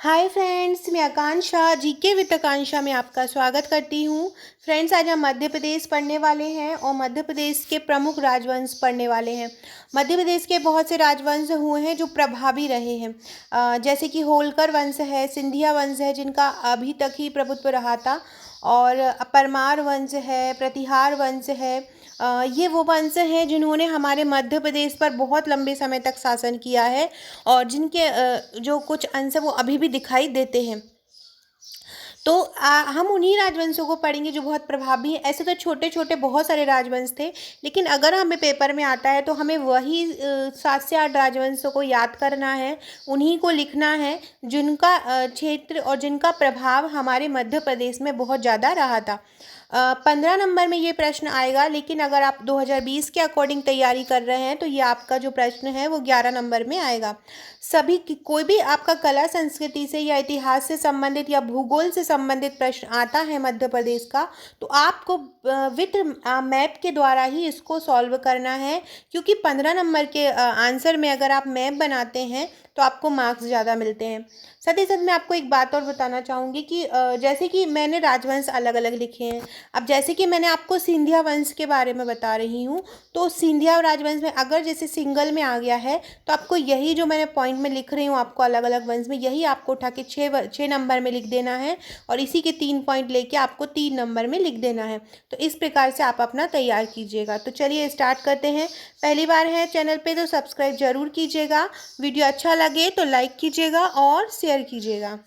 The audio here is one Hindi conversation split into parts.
हाय फ्रेंड्स, मैं आकांक्षा जीके विद आकांक्षा में आपका स्वागत करती हूँ। फ्रेंड्स, आज हम मध्य प्रदेश पढ़ने वाले हैं और मध्य प्रदेश के प्रमुख राजवंश पढ़ने वाले हैं। मध्य प्रदेश के बहुत से राजवंश हुए हैं जो प्रभावी रहे हैं, जैसे कि होलकर वंश है, सिंधिया वंश है जिनका अभी तक ही प्रभुत्व रहा था, और परमार वंश है, प्रतिहार वंश है। ये वो वंश हैं जिन्होंने हमारे मध्य प्रदेश पर बहुत लंबे समय तक शासन किया है और जिनके जो कुछ अंश वो अभी भी दिखाई देते हैं। तो हम उन्हीं राजवंशों को पढ़ेंगे जो बहुत प्रभावी हैं। ऐसे तो छोटे छोटे बहुत सारे राजवंश थे, लेकिन अगर हमें पेपर में आता है तो हमें वही 7 से 8 राजवंशों को याद करना है, उन्हीं को लिखना है जिनका क्षेत्र और जिनका प्रभाव हमारे मध्य प्रदेश में बहुत ज़्यादा रहा था। 15 नंबर में ये प्रश्न आएगा, लेकिन अगर आप 2020 के अकॉर्डिंग तैयारी कर रहे हैं तो ये आपका जो प्रश्न है वो 11 नंबर में आएगा। कोई भी आपका कला संस्कृति से या इतिहास से संबंधित या भूगोल से संबंधित प्रश्न आता है मध्य प्रदेश का, तो आपको विथ मैप के द्वारा ही इसको सॉल्व करना है, क्योंकि 15 नंबर के आंसर में अगर आप मैप बनाते हैं तो आपको मार्क्स ज़्यादा मिलते हैं। साथ ही साथ मैं आपको एक बात और बताना चाहूँगी कि जैसे कि मैंने राजवंश अलग अलग लिखे हैं। अब जैसे कि मैंने आपको सिंधिया वंश के बारे में बता रही हूँ, तो सिंधिया राजवंश में अगर जैसे सिंगल में आ गया है तो आपको यही जो मैंने पॉइंट में लिख रही हूँ आपको अलग अलग वंश में, यही आपको उठा के 6 नंबर में लिख देना है और इसी के 3 पॉइंट लेके आपको 3 नंबर में लिख देना है। तो इस प्रकार से आप अपना तैयार कीजिएगा। तो चलिए स्टार्ट करते हैं। पहली बार है चैनल पे तो सब्सक्राइब जरूर कीजिएगा, वीडियो अच्छा लगे तो लाइक कीजिएगा और शेयर कीजिएगा।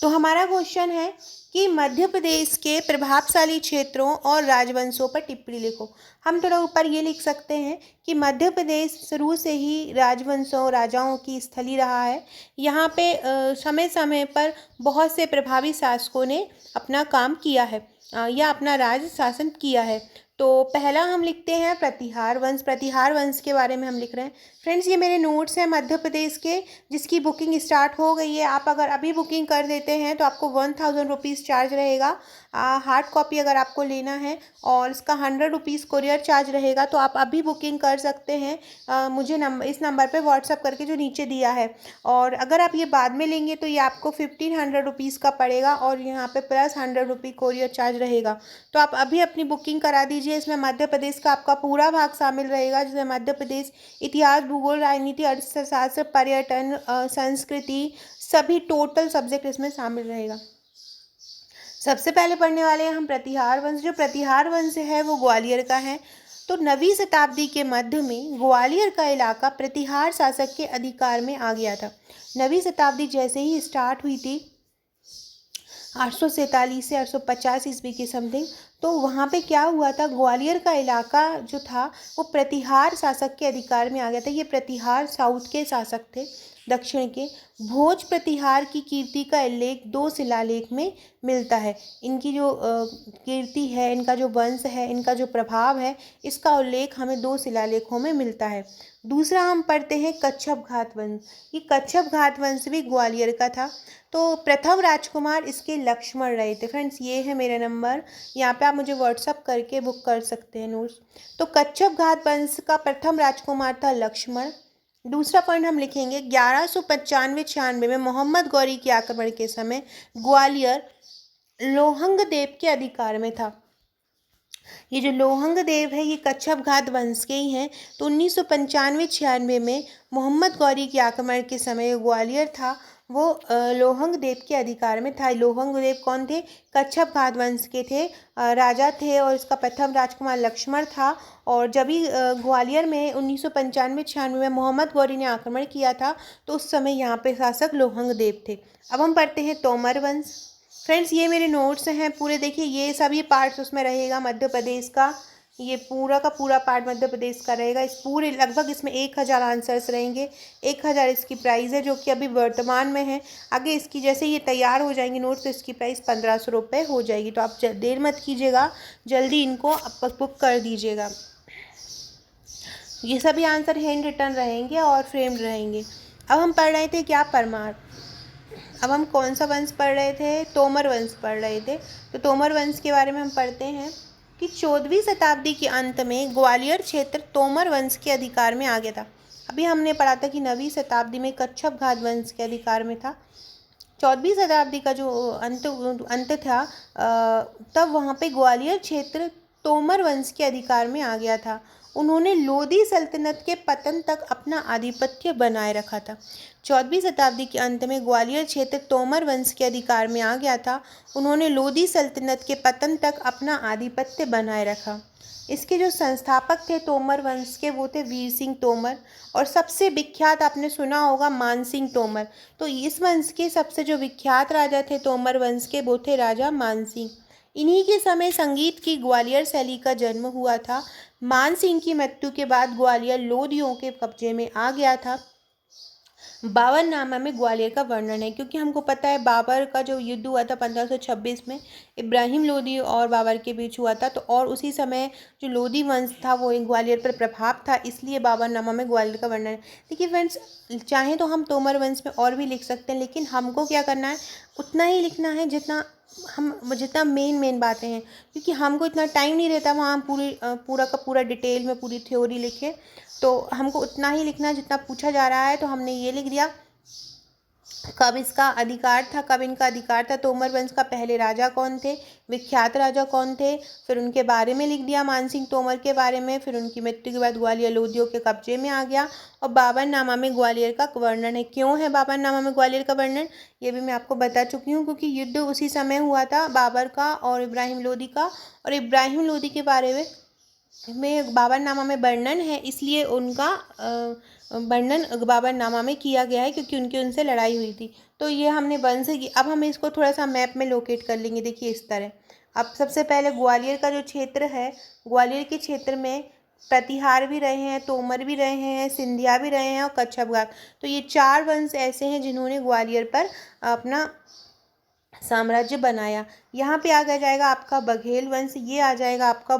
तो हमारा क्वेश्चन है कि मध्य प्रदेश के प्रभावशाली क्षेत्रों और राजवंशों पर टिप्पणी लिखो। हम थोड़ा ऊपर ये लिख सकते हैं कि मध्य प्रदेश शुरू से ही राजवंशों राजाओं की स्थली रहा है। यहाँ पे समय समय पर बहुत से प्रभावी शासकों ने अपना काम किया है या अपना राज शासन किया है। तो पहला हम लिखते हैं प्रतिहार वंश। प्रतिहार वंश के बारे में हम लिख रहे हैं। फ्रेंड्स, ये मेरे नोट्स हैं मध्य प्रदेश के, जिसकी बुकिंग स्टार्ट हो गई है। आप अगर अभी बुकिंग कर देते हैं तो आपको 1000 रुपीज़ चार्ज रहेगा हार्ड कॉपी अगर आपको लेना है, और इसका 100 रुपीज़ कोरियर चार्ज रहेगा। तो आप अभी बुकिंग कर सकते हैं मुझे इस नंबर पे व्हाट्सअप करके जो नीचे दिया है। और अगर आप ये बाद में लेंगे तो ये आपको 1500 रुपीज़ का पड़ेगा और यहाँ पे प्लस 100 रुपये कोरियर चार्ज रहेगा। तो आप अभी अपनी बुकिंग करा दीजिए। इसमें मध्य प्रदेश का आपका पूरा भाग शामिल रहेगा, जिसमें मध्य प्रदेश इतिहास, भूगोल, राजनीति, अर्थशास्त्र, पर्यटन, संस्कृति, सभी टोटल सब्जेक्ट इसमें शामिल रहेगा। सबसे पहले पढ़ने वाले हैं हम प्रतिहार वंश। जो प्रतिहार वंश है वो ग्वालियर का है। तो 9वीं शताब्दी के मध्य में ग्वालियर का इलाका प्रतिहार शासक के अधिकार में आ गया था। 9वीं शताब्दी जैसे ही स्टार्ट हुई थी 847 से 850 ईस्वी की समथिंग, तो वहाँ पे क्या हुआ था, ग्वालियर का इलाका जो था वो प्रतिहार शासक के अधिकार में आ गया था। ये प्रतिहार साउथ के शासक थे, दक्षिण के। भोज प्रतिहार की कीर्ति का उल्लेख 2 शिलालेख में मिलता है। इनकी जो कीर्ति है, इनका जो वंश है, इनका जो प्रभाव है, इसका उल्लेख हमें 2 शिलालेखों में मिलता है। दूसरा हम पढ़ते हैं कच्छप घात वंश। ये कच्छप घात वंश भी ग्वालियर का था। तो प्रथम राजकुमार इसके लक्ष्मण रहे थे। फ्रेंड्स, ये है मेरा नंबर, यहाँ पे आप मुझे व्हाट्सअप करके बुक कर सकते हैं नोट्स। तो कच्छप घात वंश का प्रथम राजकुमार था लक्ष्मण। दूसरा पॉइंट हम लिखेंगे 1195-96 में मोहम्मद गौरी के आक्रमण के समय ग्वालियर लोहंग देव के अधिकार में था। ये जो लोहंग देव है ये कच्छप घात वंश के ही हैं। तो 1995-96 में मोहम्मद गौरी के आक्रमण के समय ग्वालियर था वो लोहंग देव के अधिकार में था। लोहंग देव कौन थे? कच्छप घात वंश के थे, राजा थे, और इसका प्रथम राजकुमार लक्ष्मण था। और जब भी ग्वालियर में 1995-96 में मोहम्मद गौरी ने आक्रमण किया था तो उस समय यहाँ पे शासक लोहंग देव थे। अब हम पढ़ते हैं तोमर वंश। फ्रेंड्स, ये मेरे नोट्स हैं पूरे, देखिए ये सभी पार्ट्स उसमें रहेगा मध्य प्रदेश का। ये पूरा का पूरा पार्ट मध्य प्रदेश का रहेगा। इस पूरे लगभग इसमें 1000 आंसर्स रहेंगे। 1000 इसकी प्राइस है जो कि अभी वर्तमान में है। आगे इसकी जैसे ये तैयार हो जाएंगे नोट्स तो इसकी प्राइस 1500 रुपये हो जाएगी। तो आप देर मत कीजिएगा, जल्दी इनको बुक कर दीजिएगा। ये सभी आंसर हैंड रिटन रहेंगे और फ्रेम्ड रहेंगे। अब हम पढ़ रहे थे क्या? परमार। अब हम कौन सा वंश पढ़ रहे थे? तोमर वंश पढ़ रहे थे। तो तोमर वंश के बारे में हम पढ़ते हैं कि 14वीं शताब्दी के अंत में ग्वालियर क्षेत्र तोमर वंश के अधिकार में आ गया था। अभी हमने पढ़ा था कि 9वीं शताब्दी में कच्छप घात वंश के अधिकार में था। 14वीं शताब्दी का जो अंत था, तब वहाँ पे ग्वालियर क्षेत्र तोमर वंश के अधिकार में आ गया था। उन्होंने लोधी सल्तनत के पतन तक अपना आधिपत्य बनाए रखा था। 14वीं शताब्दी के अंत में ग्वालियर क्षेत्र तोमर वंश के अधिकार में आ गया था। उन्होंने लोधी सल्तनत के पतन तक अपना आधिपत्य बनाए रखा। इसके जो संस्थापक थे तोमर वंश के, वो थे वीर सिंह तोमर, और सबसे विख्यात आपने सुना होगा मान सिंह तोमर। तो इस वंश के सबसे जो विख्यात राजा थे तोमर वंश के, वो थे राजा मान सिंह। इन्हीं के समय संगीत की ग्वालियर शैली का जन्म हुआ था। मान सिंह की मृत्यु के बाद ग्वालियर लोधियों के कब्जे में आ गया था। बाबरनामा में ग्वालियर का वर्णन है, क्योंकि हमको पता है बाबर का जो युद्ध हुआ था 1526 में, इब्राहिम लोधी और बाबर के बीच हुआ था। तो और उसी समय जो लोधी वंश था वो ग्वालियर पर प्रभाव था, इसलिए बाबरनामा में ग्वालियर का वर्णन है। देखिए फ्रेंड्स, चाहे तो हम तोमर वंश में और भी लिख सकते हैं, लेकिन हमको क्या करना है, उतना ही लिखना है जितना मेन बातें हैं, क्योंकि हमको इतना टाइम नहीं रहता वहाँ हम पूरा का पूरा डिटेल में पूरी थ्योरी लिखें। तो हमको उतना ही लिखना है जितना पूछा जा रहा है। तो हमने ये लिख दिया कब इसका अधिकार था, कब इनका अधिकार था, तोमर वंश का पहले राजा कौन थे, विख्यात राजा कौन थे, फिर उनके बारे में लिख दिया मानसिंह तोमर के बारे में। फिर उनकी मृत्यु के बाद ग्वालियर लोधियों के कब्जे में आ गया। और बाबरनामा में ग्वालियर का वर्णन है। क्यों है बाबरनामा में ग्वालियर का वर्णन, ये भी मैं आपको बता चुकी हूँ, क्योंकि युद्ध उसी समय हुआ था बाबर का और इब्राहिम लोधी का, और इब्राहिम लोधी के बारे में बाबरनामा में वर्णन है, इसलिए उनका वर्णन बाबरनामा में किया गया है, क्योंकि उनसे लड़ाई हुई थी। तो ये हमने वंश की। अब हम इसको थोड़ा सा मैप में लोकेट कर लेंगे। देखिए इस तरह, अब सबसे पहले ग्वालियर का जो क्षेत्र है, ग्वालियर के क्षेत्र में प्रतिहार भी रहे हैं, तोमर भी रहे हैं, सिंधिया भी रहे हैं और कच्छपगढ़। तो ये 4 वंश ऐसे हैं जिन्होंने ग्वालियर पर अपना साम्राज्य बनाया। यहाँ पे आ जाएगा आपका बघेल वंश, ये आ जाएगा आपका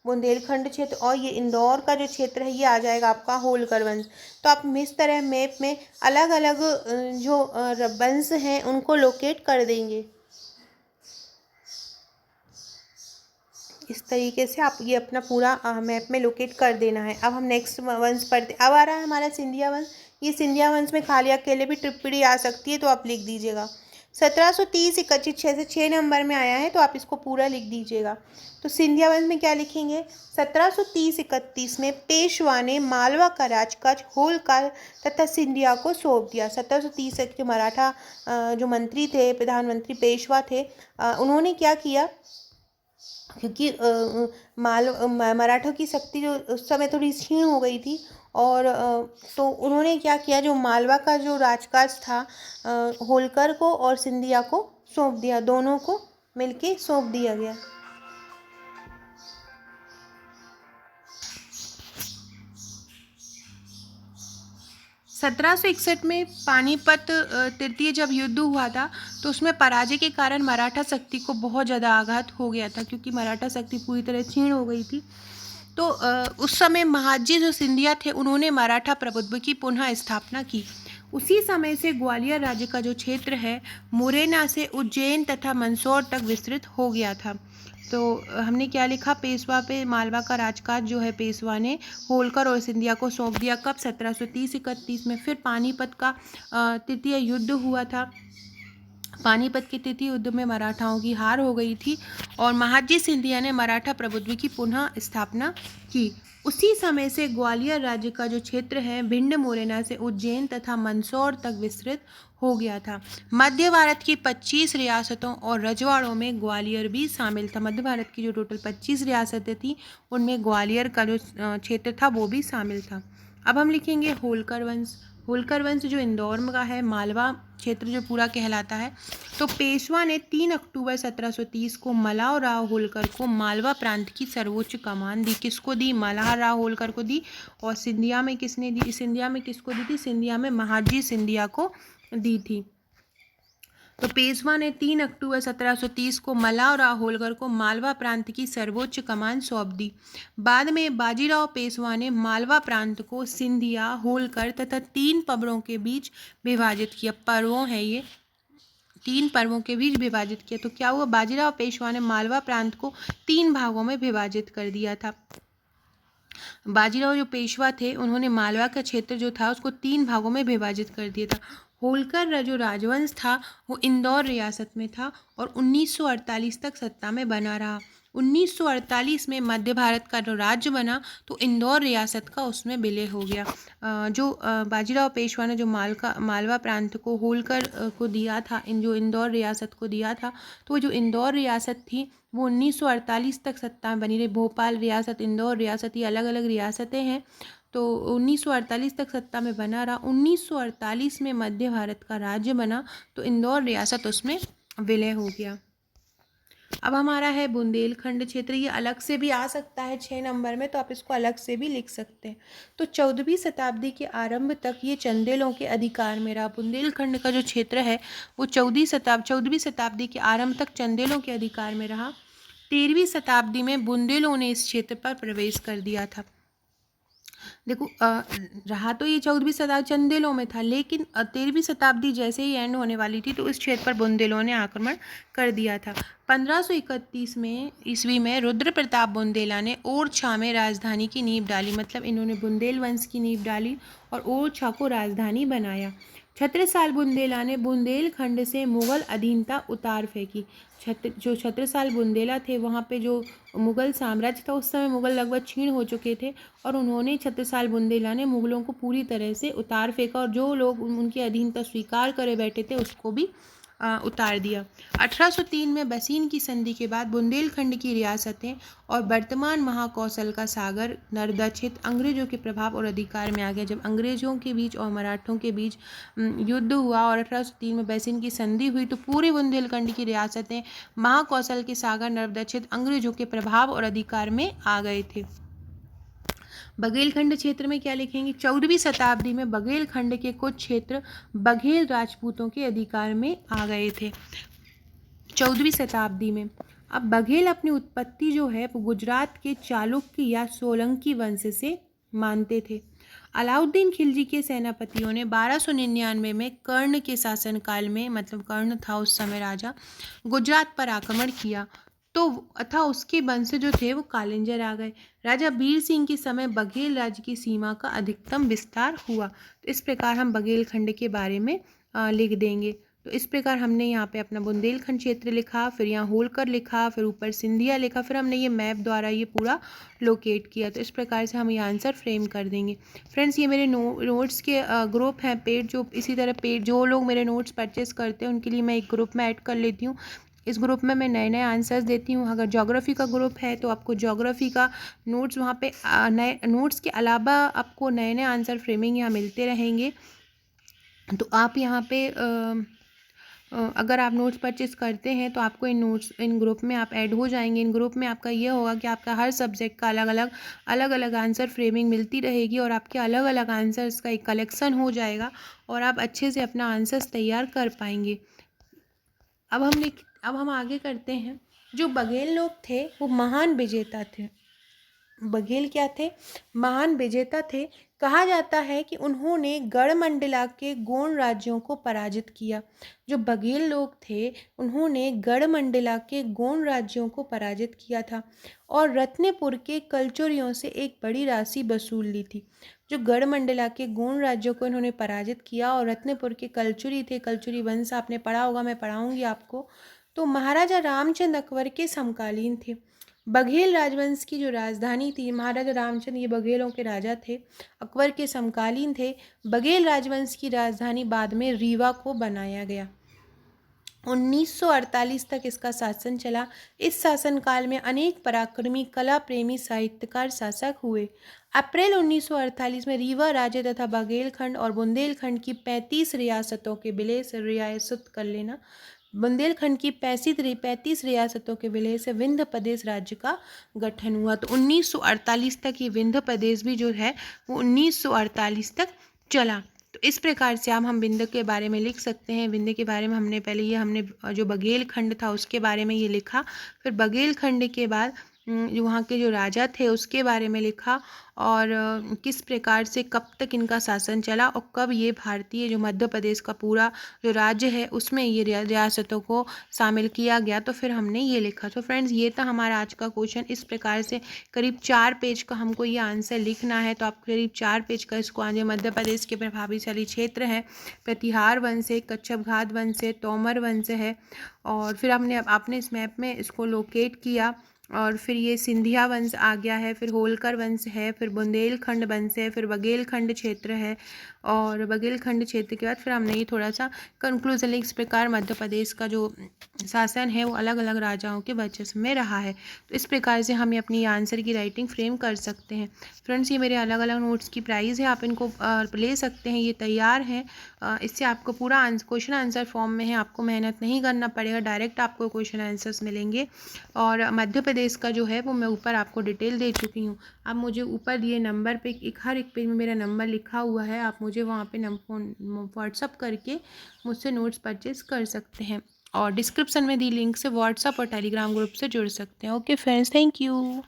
बुंदेलखंड क्षेत्र, और ये इंदौर का जो क्षेत्र है ये आ जाएगा आपका होलकर वंश। तो आप इस तरह मैप में अलग अलग जो वंश हैं उनको लोकेट कर देंगे। इस तरीके से आप ये अपना पूरा मैप में लोकेट कर देना है। अब हम नेक्स्ट वंश पढ़ते। अब आ रहा है हमारा सिंधिया वंश। ये सिंधिया वंश में खाली अकेले भी टिप्पणी आ सकती है, तो आप लिख दीजिएगा। 1730 6 से 6 नंबर में आया है, तो आप इसको पूरा लिख दीजिएगा। तो सिंधिया वंश में क्या लिखेंगे, 1730-31 में पेशवा ने मालवा का राजकाज होलकर तथा सिंधिया को सौंप दिया। 1730 के जो मराठा जो मंत्री थे, प्रधानमंत्री पेशवा थे, उन्होंने क्या किया, क्योंकि मराठों की शक्ति जो उस समय थोड़ी क्षीण हो गई थी, और तो उन्होंने क्या किया, जो मालवा का जो राजकाज था होलकर को और सिंधिया को सौंप दिया, दोनों को मिलके सौंप दिया गया। 1761 में पानीपत तृतीय जब युद्ध हुआ था, तो उसमें पराजय के कारण मराठा शक्ति को बहुत ज़्यादा आघात हो गया था, क्योंकि मराठा शक्ति पूरी तरह क्षीण हो गई थी। तो उस समय महाजी जो सिंधिया थे, उन्होंने मराठा प्रभुत्व की पुनः स्थापना की। उसी समय से ग्वालियर राज्य का जो क्षेत्र है, मुरैना से उज्जैन तथा मंदसौर तक विस्तृत हो गया था। तो हमने क्या लिखा, पेशवा पे मालवा का राजकाज जो है पेशवा ने होलकर और सिंधिया को सौंप दिया। कब, 1730-31 में। फिर पानीपत का तृतीय युद्ध हुआ था। पानीपत के तृतीय युद्ध में मराठाओं की हार हो गई थी, और महाजी सिंधिया ने मराठा प्रभुत्व की पुनः स्थापना की। उसी समय से ग्वालियर राज्य का जो क्षेत्र है, भिंड मुरैना से उज्जैन तथा मंदसौर तक विस्तृत हो गया था। मध्य भारत की 25 रियासतों और रजवाड़ों में ग्वालियर भी शामिल था। मध्य भारत की जो टोटल 25 रियासतें थी, उनमें ग्वालियर का जो क्षेत्र था वो भी शामिल था। अब हम लिखेंगे होलकर वंश। होलकर वंश जो इंदौर का है, मालवा क्षेत्र जो पूरा कहलाता है। तो पेशवा ने 3 अक्टूबर 1730 को मल्हार राव होलकर को मालवा प्रांत की सर्वोच्च कमान दी। किसको दी, मल्हार राव होलकर को दी। और सिंधिया में किसने दी, सिंधिया में किसको दी थी, सिंधिया में महाजी सिंधिया को दी थी। तो पेशवा ने 3 अक्टूबर 1730 को मल्हार राव होलकर को मालवा प्रांत की सर्वोच्च कमान सौंप दी। बाद में बाजीराव पेशवा ने मालवा प्रांत को सिंधिया, होलकर तथा 3 पर्वों के बीच विभाजित किया। पर्वों है ये, 3 पर्वों के बीच विभाजित किया। तो क्या हुआ, बाजीराव पेशवा ने मालवा प्रांत को 3 भागों में विभाजित कर दिया था। बाजीराव जो पेशवा थे, उन्होंने मालवा का क्षेत्र जो था उसको 3 भागों में विभाजित कर दिया था। होलकर जो राजवंश था वो इंदौर रियासत में था और 1948 तक सत्ता में बना रहा। 1948 में मध्य भारत का जो राज्य बना तो इंदौर रियासत का उसमें विलय हो गया। जो बाजीराव पेशवा ने जो मालवा प्रांत को होलकर को दिया था, जो इंदौर रियासत को दिया था, तो वो जो इंदौर रियासत थी वो 1948 तक सत्ता में बनी रही। भोपाल रियासत, इंदौर रियासत, ये अलग अलग रियासतें हैं। तो 1948 तक सत्ता में बना रहा। 1948 में मध्य भारत का राज्य बना तो इंदौर रियासत उसमें विलय हो गया। अब हमारा है बुंदेलखंड क्षेत्र। ये अलग से भी आ सकता है 6 नंबर में, तो आप इसको अलग से भी लिख सकते हैं। तो 14वीं शताब्दी के आरंभ तक ये चंदेलों के अधिकार में रहा। बुंदेलखंड का जो क्षेत्र है वो 14वीं शताब्दी के आरंभ तक चंदेलों के अधिकार में रहा। 13वीं शताब्दी में बुंदेलों ने इस क्षेत्र पर प्रवेश कर दिया था। देखो रहा तो ये 14वीं शताब्दी चंदेलों में था, लेकिन 13वीं शताब्दी जैसे ही एंड होने वाली थी तो इस क्षेत्र पर बुंदेलों ने आक्रमण कर दिया था। 1531 में ईस्वी में रुद्र प्रताप बुंदेला ने ओरछा में राजधानी की नींव डाली। मतलब इन्होंने बुंदेल वंश की नींव डाली और ओरछा को राजधानी बनाया। छत्रसाल बुंदेला ने बुंदेलखंड से मुगल अधीनता उतार फेंकी। जो छत्रसाल बुंदेला थे वहाँ पे जो मुगल साम्राज्य था उस समय मुगल लगभग क्षीण हो चुके थे और उन्होंने छत्रसाल बुंदेला ने मुगलों को पूरी तरह से उतार फेंका और जो लोग उनकी अधीनता स्वीकार करे बैठे थे उसको भी उतार दिया। 1803 में बसीन की संधि के बाद बुंदेलखंड की रियासतें और वर्तमान महाकौशल का सागर नर्मदा क्षेत्र अंग्रेजों के प्रभाव और अधिकार में आ गया। जब अंग्रेजों के बीच और मराठों के बीच युद्ध हुआ और 1803 में बसीन की संधि हुई तो पूरे बुंदेलखंड की रियासतें महाकौशल के सागर नर्मदा क्षेत्र अंग्रेजों के प्रभाव और अधिकार में आ गए थे। बघेलखंड क्षेत्र में क्या लिखेंगे? 14वीं शताब्दी में बघेलखंड के कुछ क्षेत्र बघेल राजपूतों के अधिकार में आ गए थे। 14वीं शताब्दी में अब बघेल अपनी उत्पत्ति जो है वो गुजरात के चालुक्य या सोलंकी वंश से मानते थे। अलाउद्दीन खिलजी के सेनापतियों ने 1299 में कर्ण के शासनकाल में, मतलब कर्ण था उस समय राजा, गुजरात पर आक्रमण किया तो अथा उसके वंश जो थे वो कालिंजर आ गए। राजा बीर सिंह के समय बघेल राज्य की सीमा का अधिकतम विस्तार हुआ। तो इस प्रकार हम बघेलखंड के बारे में लिख देंगे। तो इस प्रकार हमने यहाँ पे अपना बुंदेलखंड क्षेत्र लिखा, फिर यहाँ होलकर लिखा, फिर ऊपर सिंधिया लिखा, फिर हमने ये मैप द्वारा ये पूरा लोकेट किया। तो इस प्रकार से हम ये आंसर फ्रेम कर देंगे। फ्रेंड्स ये मेरे नोट्स के ग्रुप हैं पेड, जो इसी तरह पेड जो लोग मेरे नोट्स परचेस करते हैं उनके लिए मैं एक ग्रुप में ऐड कर लेती हूँ। इस ग्रुप में मैं नए नए आंसर्स देती हूँ। अगर ज्योग्राफी का ग्रुप है तो आपको ज्योग्राफी का नोट्स वहाँ पे नए नोट्स के अलावा आपको नए नए आंसर फ्रेमिंग यहाँ मिलते रहेंगे। तो आप यहाँ पे अगर आप नोट्स परचेस करते हैं तो आपको इन ग्रुप में आप ऐड हो जाएंगे। इन ग्रुप में आपका ये होगा कि आपका हर सब्जेक्ट का अलग अलग आंसर फ्रेमिंग मिलती रहेगी और आपके अलग अलग आंसर्स का एक कलेक्शन हो जाएगा और आप अच्छे से अपना आंसर्स तैयार कर पाएंगे। अब हम आगे करते हैं। जो बघेल लोग थे वो महान विजेता थे। बघेल क्या थे? महान विजेता थे। कहा जाता है कि उन्होंने गढ़मंडला के गोंड राज्यों को पराजित किया। जो बघेल लोग थे उन्होंने गढ़मंडला के गोंड राज्यों को पराजित किया था और रत्नपुर के कलचुरियों से एक बड़ी राशि वसूल ली थी। जो गढ़मंडला के गोंड राज्यों को इन्होंने पराजित किया और रत्नपुर के कलचुरी थे, कलचुरी वंश आपने पढ़ा होगा, मैं पढ़ाऊंगी आपको, तो महाराजा रामचंद्र अकबर के समकालीन थे। बघेल राजवंश की जो राजधानी थी, महाराजा रामचंद्र ये बघेलों के राजा थे, अकबर के समकालीन थे। बघेल राजवंश की राजधानी बाद में रीवा को बनाया गया। 1948 तक इसका शासन चला। इस शासनकाल में अनेक पराक्रमी कला प्रेमी साहित्यकार शासक हुए। अप्रैल 1948 में रीवा राज्य तथा बघेलखंड और बुंदेलखंड की 35 रियासतों के विलय से, रियासत कर लेना, बुंदेलखंड की 35 रियासतों के विलय से विंध्य प्रदेश राज्य का गठन हुआ। तो 1948 तक ये विंध्य प्रदेश भी जो है वो 1948 तक चला। तो इस प्रकार से हम विंध्य के बारे में लिख सकते हैं। विंध्य के बारे में हमने जो बघेलखंड था उसके बारे में ये लिखा। फिर बघेलखंड के बाद जो वहाँ के जो राजा थे उसके बारे में लिखा, और किस प्रकार से कब तक इनका शासन चला और कब ये भारतीय जो मध्य प्रदेश का पूरा जो राज्य है उसमें ये रियासतों को शामिल किया गया। तो फिर हमने ये लिखा। तो फ्रेंड्स ये था हमारा आज का क्वेश्चन। इस प्रकार से करीब 4 पेज का हमको ये आंसर लिखना है। तो आप करीब 4 पेज का इसको आगे मध्य प्रदेश के प्रभावशाली क्षेत्र हैं, प्रतिहार वंश है, कच्छप घात वंश है, तोमर वंश है, और फिर आपने इस मैप में इसको लोकेट किया, और फिर ये सिंधिया वंश आ गया है, फिर होलकर वंश है, फिर बुंदेलखंड वंश है, फिर बघेलखंड क्षेत्र है, और बघेलखंड क्षेत्र के बाद फिर हमने ये थोड़ा सा कंक्लूजन इस प्रकार मध्य प्रदेश का जो शासन है वो अलग अलग राजाओं के वर्चस्व में रहा है। तो इस प्रकार से हम अपनी आंसर की राइटिंग फ्रेम कर सकते हैं। फ्रेंड्स ये मेरे अलग अलग नोट्स की प्राइस है, आप इनको ले सकते हैं, ये तैयार हैं। इससे आपको पूरा क्वेश्चन आंसर फॉर्म में है, आपको मेहनत नहीं करना पड़ेगा, डायरेक्ट आपको क्वेश्चन आंसर्स मिलेंगे। और मध्य प्रदेश का जो है वो मैं ऊपर आपको डिटेल दे चुकी हूँ। आप मुझे ऊपर दिए नंबर पे हर एक पेज में मेरा नंबर लिखा हुआ है, आप मुझे वहाँ पे व्हाट्सअप करके मुझसे नोट्स परचेज कर सकते हैं, और डिस्क्रिप्शन में दी लिंक से व्हाट्सअप और टेलीग्राम ग्रुप से जुड़ सकते हैं। Okay friends, thank you.